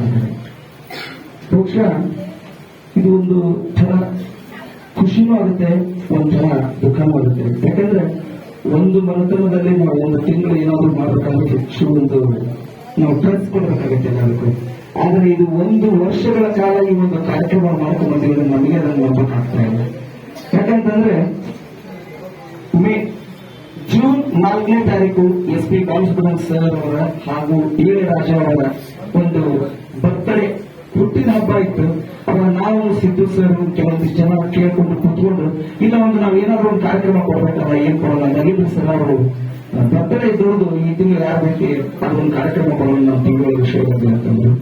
ಸಾಧನೆ. ಬಹುಶಃ ಇದು ಒಂದು ಥರ ಖುಷಿನೂ ಆಗುತ್ತೆ, ಒಂಥರ ದುಃಖನೂ ಆಗುತ್ತೆ. ಯಾಕಂದ್ರೆ ಒಂದು ಮನೆತನದಲ್ಲಿ ನಾವು ಒಂದು ತಿಂಗಳು ಏನಾದ್ರು ಮಾಡಬೇಕಾದ್ರೆ ಹೆಚ್ಚು ಒಂದು ನಾವು ಟ್ರೆಸ್ ಕೊಡಬೇಕಾಗುತ್ತೆ ಎಲ್ಲರಿಗೂ. ಆದ್ರೆ ಇದು 1 ವರ್ಷಗಳ ಕಾಲ ಈ ಒಂದು ಕಾರ್ಯಕ್ರಮ ಮಾಡ್ಕೊಂಡು ಬಂದಿರೋದು ನಮಗೆ ಅದನ್ನು ನೋಡ್ಬೇಕಾಗ್ತಾ ಇಲ್ಲ. ಯಾಕಂತಂದ್ರೆ ಜೂನ್ 4ನೇ ತಾರೀಕು SP ಬಾಲಸುಬ್ರಹ್ಮಣ್ಯ ಸರ್ ಅವರ ಹಾಗೂ ಇಳೆಯರಾಜ ಅವರ ಒಂದು ಬರ್ತ್ಡೇ ಹುಟ್ಟಿದ ಹಬ್ಬ ಇತ್ತು. ಅವಾಗ ನಾವು ಸಿದ್ದು ಸರ್ ಕೆಲವೊಂದಿಷ್ಟು ಜನ ಕೇಳ್ಕೊಂಡು ಕೂತ್ಕೊಂಡು ಇಲ್ಲ ಒಂದು ನಾವು ಏನಾದ್ರು ಒಂದು ಕಾರ್ಯಕ್ರಮ ಕೊಡ್ಬೇಕಲ್ಲ, ಏನ್ ಕೊಡೋಣ, ನಗೇಂದ್ರ ಸರ್ ಅವರು ಬರ್ತ್ಡೇ ಇದ್ದೋದು ಈ ತಿಂಗಳು ಯಾರ ಬಗ್ಗೆ ಅದೊಂದು ಕಾರ್ಯಕ್ರಮ ಕೊಡೋಣ ನಾವು ತಿಂಗಳ ವಿಷಯ ಬಗ್ಗೆ ಅಂತಂದ್ರು.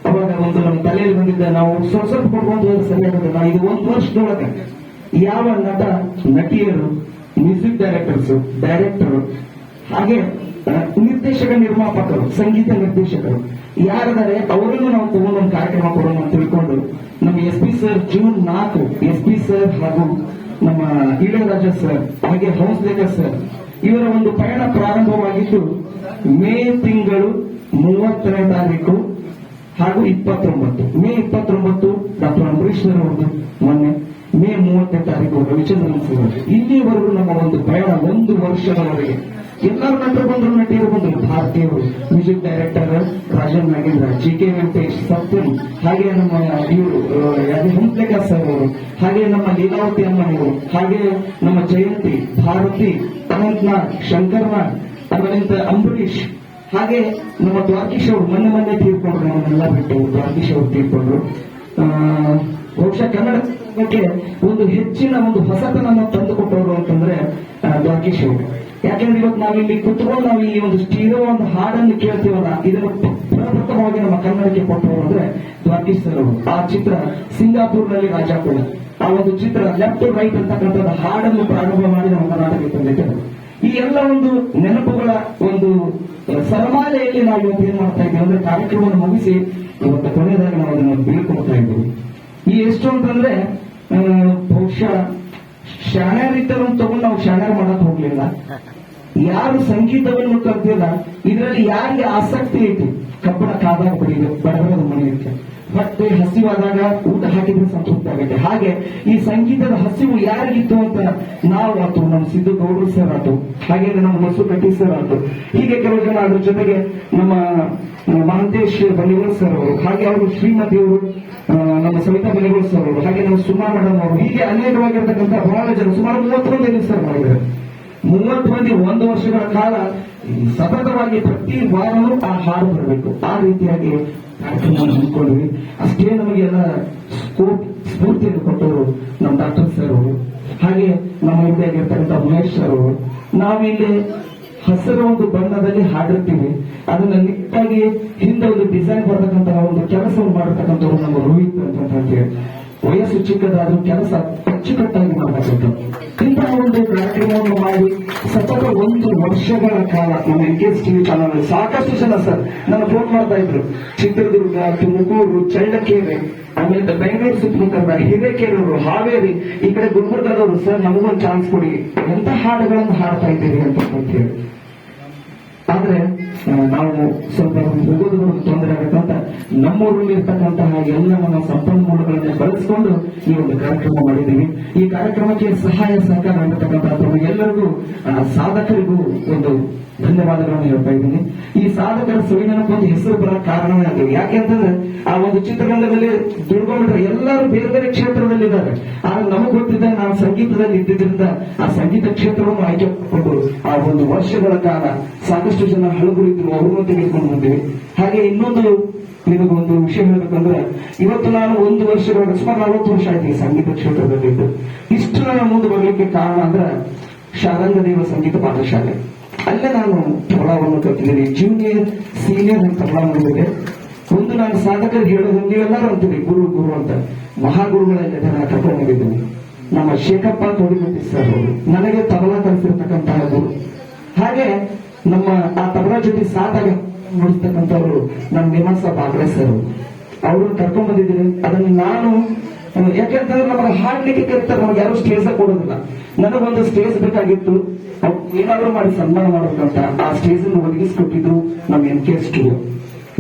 ಅವಾಗ ಒಂದು ನಮ್ಮ ತಲೆಯಲ್ಲಿ ಬಂದಿದ್ದ ನಾವು ಸ್ವಲ್ಪ ಕೊಡ್ಕೊಂಡು ಸರಿ ಆಗೋದಿಲ್ಲ. ಇದು 1 ವರ್ಷದೊಳಗೆ ಯಾವ ನಟ ನಟಿಯರು, ಮ್ಯೂಸಿಕ್ ಡೈರೆಕ್ಟರ್ ಹಾಗೆ ನಿರ್ದೇಶಕ, ನಿರ್ಮಾಪಕರು, ಸಂಗೀತ ನಿರ್ದೇಶಕರು ಯಾರಿದ್ದಾರೆ ಅವರನ್ನು ನಾವು ತಗೊಂಡೊಂದು ಕಾರ್ಯಕ್ರಮ ಕೊಡೋಣ ಅಂತ ತಿಳ್ಕೊಂಡು ನಮ್ಮ SP sir June 4 SP sir ಹಾಗೂ ನಮ್ಮ ಇಳೆಯರಾಜ ಸರ್ ಹಾಗೆ ಹಂಸಲೇಖರ್ ಸರ್ ಇವರ ಒಂದು ಪಯಣ ಪ್ರಾರಂಭವಾಗಿದ್ದು ಮೇ ತಿಂಗಳು 30ನೇ ತಾರೀಕು ಹಾಗೂ 29 ಮೇ 29 ಡಾಕ್ಟರ್ ಅಂಬರೀಶ್ ಸರ್ ಅವರದು, ಮೊನ್ನೆ ಮೇ 30ನೇ ತಾರೀಕು ರವಿಚಂದ್ರನ್ ಸರ್. ಇಲ್ಲಿವರೆಗೂ ನಮ್ಮ ಒಂದು ಪಯಣ 1 ವರ್ಷದವರೆಗೆ ಎಲ್ಲರೂ ನಟರು ಬಂದರು, ನಟಿಯರು ಬಂದರು, ಭಾರತೀಯರು, music director Rajan Nagendra, GK Venkatesh, ಸತ್ಯಂ, ಹಾಗೆ ನಮ್ಮ ಇವರು ಹಂಸಲೇಖರ್ ಸರ್ ಅವರು, ಹಾಗೆ ನಮ್ಮ ಲೀಲಾವತಿ ಅಮ್ಮನವರು, ಹಾಗೆ ನಮ್ಮ ಜಯಂತಿ, ಭಾರತಿ, ಅನಂತನಾಗ್, ಶಂಕರ್ನಾಗ್, ಅದರಿಂದ ಅಂಬರೀಶ್, ಹಾಗೆ ನಮ್ಮ ದ್ವಾರಕೀಶ್ ಅವರು ಮೊನ್ನೆ ತೀರ್ಕೊಂಡ್ರು. ನಮ್ಮನ್ನೆಲ್ಲ ಬಿಟ್ಟು ದ್ವಾರಕೀಶ್ ಅವರು ತೀರ್ಕೊಂಡ್ರು. ಬಹುಶಃ ಕನ್ನಡಕ್ಕೆ ಒಂದು ಹೆಚ್ಚಿನ ಒಂದು ಹೊಸತನನ್ನು ತಂದುಕೊಟ್ಟವರು ಅಂತಂದ್ರೆ ದ್ವಾರಕೀಶ್ ಅವರು. ಯಾಕೆಂದ್ರೆ ಇವತ್ತು ನಾವಿಲ್ಲಿ ಕುತ್ಕೊಂಡು ನಾವು ಈ ಒಂದು ಸ್ಟೀರೋ ಒಂದು ಹಾಡನ್ನು ಕೇಳ್ತೀವಲ್ಲ, ಇದನ್ನು ಪ್ರಪ್ರಥಮವಾಗಿ ನಮ್ಮ ಕನ್ನಡಕ್ಕೆ ಕೊಟ್ಟವರು ಅಂದ್ರೆ ದ್ವಾರಕೀಶ್ ಸರ್ ಅವರು. ಆ ಚಿತ್ರ ಸಿಂಗಾಪುರ್ನಲ್ಲಿ ರಾಜಾಕುಳ, ಆ ಒಂದು ಚಿತ್ರ ಲೆಫ್ಟ್ ಟು ರೈಟ್ ಅಂತಕ್ಕಂಥದ್ದು ಹಾಡನ್ನು ಪ್ರಾರಂಭ ಮಾಡಿ ನಮ್ಮ ಕರ್ನಾಟಕಕ್ಕೆ ತಂದಿದ್ದರು. ಈ ಎಲ್ಲ ಒಂದು ನೆನಪುಗಳ ಒಂದು ಸರಮಾಲೆಯಲ್ಲಿ ನಾವು ಇವತ್ತು ಏನ್ ಮಾಡ್ತಾ ಇದ್ದೀವಿ ಅಂದ್ರೆ ಕಾರ್ಯಕ್ರಮವನ್ನು ಮುಗಿಸಿ ಇವತ್ತು ಕೊನೆಯದಾಗಿ ನಾವು ಅದನ್ನು ಬೀಳ್ಕೊಳ್ತಾ ಇದ್ದೀವಿ. ಈ ಎಷ್ಟು ಅಂತಂದ್ರೆ ಬಹುಶಃ ಶಾಣ್ಯರಿದ್ದರನ್ನು ತಗೊಂಡು ನಾವು ಶಾಣ್ಯ ಮಾಡಕ್ ಹೋಗ್ಲಿಲ್ಲ. ಯಾರು ಸಂಗೀತವನ್ನು ಕಲ್ತಿಲ್ಲ, ಇದರಲ್ಲಿ ಯಾರಿಗೆ ಆಸಕ್ತಿ ಐತಿ, ಕಬ್ಬಣ ಕಾದಾಗ ಬರೀದು ಬಡಬರದ ಮನೆಯಕ್ಕೆ ಮತ್ತೆ ಹಸಿವಾದಾಗ ಊಟ ಹಾಕಿದ್ರೆ ಸಂತೃಪ್ತಿ ಆಗುತ್ತೆ. ಹಾಗೆ ಈ ಸಂಗೀತದ ಹಸಿವು ಯಾರಿಗಿತ್ತು ಅಂತ ನಾವು ಆತು, ನಮ್ಮ ಸಿದ್ದು ಗೌಡ್ರು ಸರ್ ಆತು, ಹಾಗೆ ನಮ್ಮ ಮಸೂರ್ ಕಟ್ಟಿ ಸರ್ ಆತು, ಹೀಗೆ ಕೆಲವು ಜನ ಅದ್ರ ಜೊತೆಗೆ ನಮ್ಮ ಮಹಂತೇಶ್ ಬನಿಗೋಳ್ ಸರ್ ಅವರು, ಹಾಗೆ ಅವರು ಶ್ರೀಮತಿ ಅವರು, ನಮ್ಮ ಸವಿತಾ ಬನಿಗೋಳ್ ಸರ್ ಅವರು, ಹಾಗೆ ನಮ್ಮ ಸುಮಾ ಮೇಡಮ್ ಅವರು, ಹೀಗೆ ಅನೇಕವಾಗಿರ್ತಕ್ಕಂಥ ಬಹಳ ಜನ, ಸುಮಾರು 30 ಮಂದಿ ಸರ್ ಮಾಡಿದ್ದಾರೆ. 30 ಮಂದಿ 1 ವರ್ಷಗಳ ಕಾಲ ಸತತವಾಗಿ ಪ್ರತಿ ವಾರವೂ ಆ ಹಾಡು ಬರಬೇಕು, ಆ ರೀತಿಯಾಗಿ ಕಾರ್ಯಕ್ರಮ ಹಮ್ಮಿಕೊಂಡ್ವಿ. ಅಷ್ಟೇ ನಮಗೆಲ್ಲ ಸ್ಫೂರ್ತಿಯನ್ನು ಕೊಟ್ಟವರು ನಮ್ಮ ಡಾಕ್ಟರ್ ಸರ್ ಅವರು, ಹಾಗೆ ನಮ್ಮ ಹಿಂದೆಯಾಗಿರ್ತಕ್ಕಂಥ ಮಹೇಶ್ ಸರ್ ಅವರು. ನಾವಿಲ್ಲಿ ಹಸಿರು ಒಂದು ಬಣ್ಣದಲ್ಲಿ ಹಾಡಿರ್ತೀವಿ, ಅದನ್ನ ನಿಟ್ಟಾಗಿ ಹಿಂದೆ ಒಂದು ಡಿಸೈನ್ ಬರ್ತಕ್ಕಂಥ ಒಂದು ಕೆಲಸವನ್ನು ಮಾಡಿರ್ತಕ್ಕಂಥವ್ರು ನಮ್ಮ ರೋಹಿತ್ ಅಂತ ಹೇಳಿ. ವಯಸ್ಸು ಚಿಕ್ಕದಾದ್ರೂ ಕೆಲಸ ಅಚ್ಚುಕಟ್ಟಾಗಿ ಮಾಡಬೇಕು. ಇಂತಹ ಒಂದು ಕಾರ್ಯಕ್ರಮವನ್ನು ಮಾಡಿ ಸತತ 1 ವರ್ಷಗಳ ಕಾಲ ನಮ್ಮ NKS TV ಚಾನಲ್ ಸಾಕಷ್ಟು ಜನ ಸರ್ ನನ್ನ ಫೋನ್ ಮಾಡ್ತಾ ಇದ್ರು. ಚಿತ್ರದುರ್ಗ, ತುಮಕೂರು, ಚಳ್ಳಕೆರೆ, ಆಮೇಲೆ ಬೆಂಗಳೂರು ಸುತ್ತಮುತ್ತ, ಹಿರೇಕೆರೂರು, ಹಾವೇರಿ, ಈ ಕಡೆ ಗುಲ್ಬರ್ಗದವರು ಸರ್ ನಮಗೊಂದು ಚಾನ್ಸ್ ಕೊಡಿ, ಎಂತ ಹಾಡುಗಳನ್ನು ಹಾಡ್ತಾ ಇದ್ದೀರಿ ಅಂತ ಹೇಳಿ. ಆದ್ರೆ ನಾವು ಸ್ವಲ್ಪ ಹೋಗೋದು ತೊಂದರೆ ಆಗುತ್ತಂತ ನಮ್ಮೂರಲ್ಲಿ ಇರ್ತಕ್ಕಂತಹ ಎಲ್ಲ ನಮ್ಮ ಸಂಪನ್ಮೂಲಗಳನ್ನ ಬಳಸಿಕೊಂಡು ಈ ಒಂದು ಕಾರ್ಯಕ್ರಮ ಮಾಡಿದ್ದೀವಿ. ಈ ಕಾರ್ಯಕ್ರಮಕ್ಕೆ ಸಹಾಯ ಸಹಕಾರ ಆಗಿರ್ತಕ್ಕಂಥ ಎಲ್ಲರಿಗೂ ಸಾಧಕರಿಗೂ ಒಂದು ಧನ್ಯವಾದಗಳನ್ನು ಹೇಳ್ತಾ ಇದ್ದೀನಿ. ಈ ಸಾಧಕರ ಸುಳಿನಕ್ಕೊಂದು ಹೆಸರು ಬರೋಕ್ಕೆ ಕಾರಣವೇ ಆಗಿದೆ. ಯಾಕೆಂತಂದ್ರೆ ಆ ಒಂದು ಚಿತ್ರರಂಗದಲ್ಲಿ ದುಡ್ಕೊಂಡ್ರೆ ಎಲ್ಲರೂ ಬೇರೆ ಬೇರೆ ಕ್ಷೇತ್ರದಲ್ಲಿದ್ದಾರೆ. ಆದ್ರೆ ನಮಗ್ ಗೊತ್ತಿದ್ದ ನಾವು ಸಂಗೀತದಲ್ಲಿ ಇದ್ದಿದ್ರಿಂದ ಆ ಸಂಗೀತ ಕ್ಷೇತ್ರವನ್ನು ಆಯ್ಕೆ ಮಾಡಿಕೊಂಡು ಆ 1 ವರ್ಷಗಳ ಕಾಲ ಸಾಕಷ್ಟು ಜನ ಹಳಬರಿದ್ರು, ಅವ್ರನ್ನು ತೆಗೆದುಕೊಂಡು ಬಂದಿವಿ. ಹಾಗೆ ಇನ್ನೊಂದು ನಿಮಗೊಂದು ವಿಷಯ ಹೇಳ್ಬೇಕಂದ್ರೆ, ಇವತ್ತು ನಾನು 1 ವರ್ಷಗಳ ಸುಮಾರು 40 ವರ್ಷ ಆಯ್ತು ಸಂಗೀತ ಕ್ಷೇತ್ರದಲ್ಲಿದ್ದು. ಇಷ್ಟು ನಾನು ಮುಂದೆ ಬರಲಿಕ್ಕೆ ಕಾರಣ ಅಂದ್ರೆ ಶಾರಂಗದೇವ ಸಂಗೀತ ಪಾಠಶಾಲೆ, ಅಲ್ಲೇ ನಾನು ತಬಲಾವನ್ನು ಕಲ್ತಿದ್ದೀನಿ. ಜೂನಿಯರ್ ಸೀನಿಯರ್ ತಬಲಾ ಮಾಡಿದೆ. ಒಂದು ನಾನು ಸಾಧಕರಿಗೆ ಹೇಳೋದು, ನೀವೆಲ್ಲರೂ ಅಂತೀರಿ ಗುರು ಗುರು ಅಂತ, ಮಹಾಗುರುಗಳಲ್ಲಿ ನಾನು ಕರ್ಕೊಂಡು ಹೋಗಿದ್ದೀನಿ. ನಮ್ಮ ಶೇಖಪ್ಪ ತೋಡಿಗಟ್ಟಿ ಸರ್ ಅವರು ನನಗೆ ತಬಲಾ ಕಲಿಸಿರ್ತಕ್ಕಂತಹ ಗುರು. ಹಾಗೆ ನಮ್ಮ ಆ ತಬಲಾ ಜೊತೆ ಸಾಧಾಗ ನೋಡಿಸ್ತಕ್ಕಂಥವ್ರು ನಮ್ಮ ನಿವಾಸ ಬಾಗ್ರೆ ಸರ್, ಅವ್ರನ್ನ ಕರ್ಕೊಂಡ್ ಬಂದಿದ್ದೀನಿ. ಅದನ್ನು ನಾನು ಯಾಕೆಂತಂದ್ರೆ ನಮಗೆ ಹಾಡ್ಲಿಕ್ಕೆ ಕರೀತಾರೆ, ನಮ್ಗೆ ಯಾರು ಸ್ಟೇಜ್ ಕೊಡೋದಿಲ್ಲ. ನನಗೊಂದು ಸ್ಟೇಜ್ ಬೇಕಾಗಿತ್ತು, ಏನಾದ್ರು ಮಾಡಿ ಸನ್ಮಾನ ಮಾಡ್ಬೇಕಂತ ಆ ಸ್ಟೇಜ್ ಅನ್ನು ಒದಗಿಸ್ಕೊಟ್ಟಿದ್ರು ನಮ್ಮ NKS ಸ್ಟುಡಿಯೋ.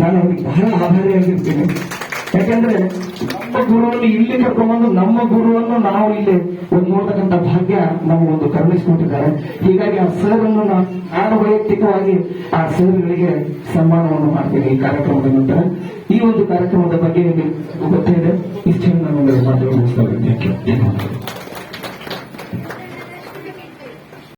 ನಾನು ಅವ್ರಿಗೆ ಬಹಳ ಆಭಾರಿಯಾಗಿರ್ತೀನಿ. ಯಾಕಂದ್ರೆ ನಮ್ಮ ಗುರುವನ್ನು ಇಲ್ಲಿ ಕರ್ಕೊಂಡ್ಬಂದು ನಮ್ಮ ಗುರುವನ್ನು ನಾವು ಇಲ್ಲಿ ಒಂದು ನೋಡ್ತಕ್ಕಂಥ ಭಾಗ್ಯ ನಮಗೊಂದು ಕರುಣಿಸಿಕೊಟ್ಟಿದ್ದಾರೆ. ಹೀಗಾಗಿ ಆ ಸರ್ ಅನ್ನು ನಾನು ವೈಯಕ್ತಿಕವಾಗಿ ಆ ಸರ್ಗಳಿಗೆ ಸನ್ಮಾನವನ್ನು ಮಾಡ್ತೀನಿ ಈ ಕಾರ್ಯಕ್ರಮದ ನಂತರ. ಈ ಒಂದು ಕಾರ್ಯಕ್ರಮದ ಬಗ್ಗೆ ನಿಮಗೆ ಗೊತ್ತೇ ಇದೆ. ಇಷ್ಟನ್ನು ನಾನು ಮಾತುಗಳು ಮುಗಿಸ್ತಾ ಇದ್ದೀನಿ.